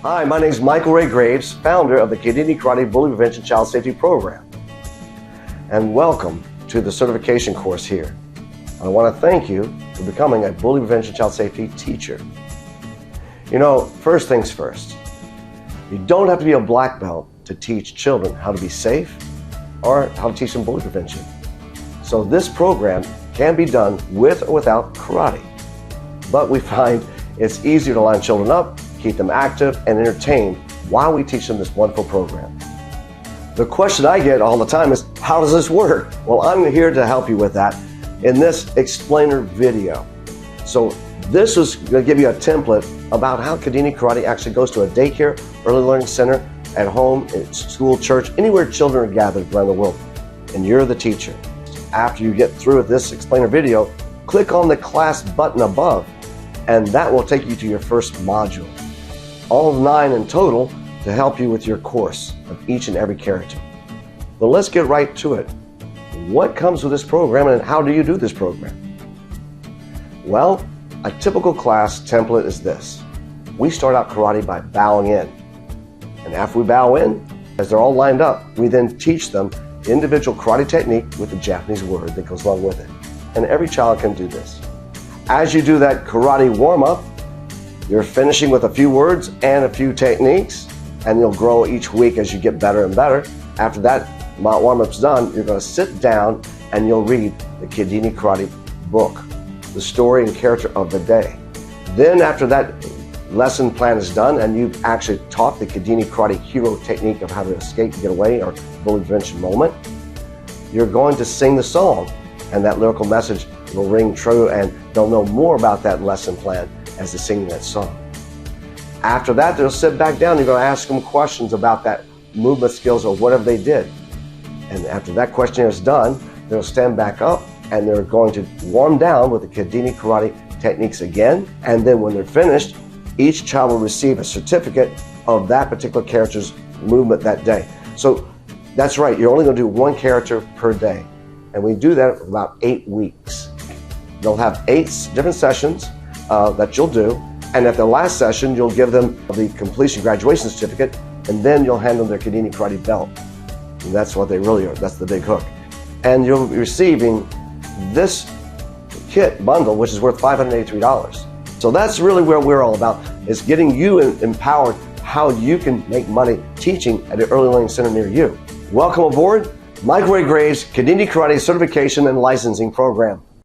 Hi, my name is Michael Ray Graves, founder of the Kidini Karate Bully Prevention Child Safety Program. And welcome to the certification course here. I want to thank you for becoming a Bully Prevention Child Safety teacher. You know, first things first, you don't have to be a black belt to teach children how to be safe or how to teach them bully prevention. So this program can be done with or without karate. But we find it's easier to line children up, keep them active and entertained while we teach them this wonderful program. The question I get all the time is, how does this work? Well, I'm here to help you with that in this explainer video. So this is going to give you a template about how Kidini Karate actually goes to a daycare, early learning center, at home, at school, church, anywhere children are gathered around the world, and you're the teacher. After you get through with this explainer video, click on the class button above, and that will take you to your first module. All 9 in total to help you with your course of each and every character. But let's get right to it. What comes with this program and how do you do this program? Well, a typical class template is this. We start out karate by bowing in. And after we bow in, as they're all lined up, we then teach them individual karate technique with the Japanese word that goes along with it. And every child can do this. As you do that karate warm-up, you're finishing with a few words and a few techniques, and you'll grow each week as you get better and better. After that warm-up's done, you're going to sit down and you'll read the Kidini Karate book, the story and character of the day. Then after that lesson plan is done and you've actually taught the Kidini Karate hero technique of how to escape, get away, or bully prevention moment, you're going to sing the song, and that lyrical message will ring true, and they'll know more about that lesson plan as they're singing that song. After that, they'll sit back down. You're going to ask them questions about that movement skills or whatever they did. And after that questionnaire is done, they'll stand back up and they're going to warm down with the Kidini Karate techniques again. And then when they're finished, each child will receive a certificate of that particular character's movement that day. So that's right, you're only going to do 1 character per day. And we do that for about 8 weeks. They'll have 8 different sessions that you'll do, and at the last session you'll give them the completion graduation certificate, and then you'll hand them their Kidini Karate belt. And that's what they really are, that's the big hook. And you'll be receiving this kit bundle, which is worth $583. So that's really where we're all about, is getting you empowered how you can make money teaching at an early learning center near you. Welcome aboard, Michael Ray Graves, Kidini Karate Certification and Licensing Program.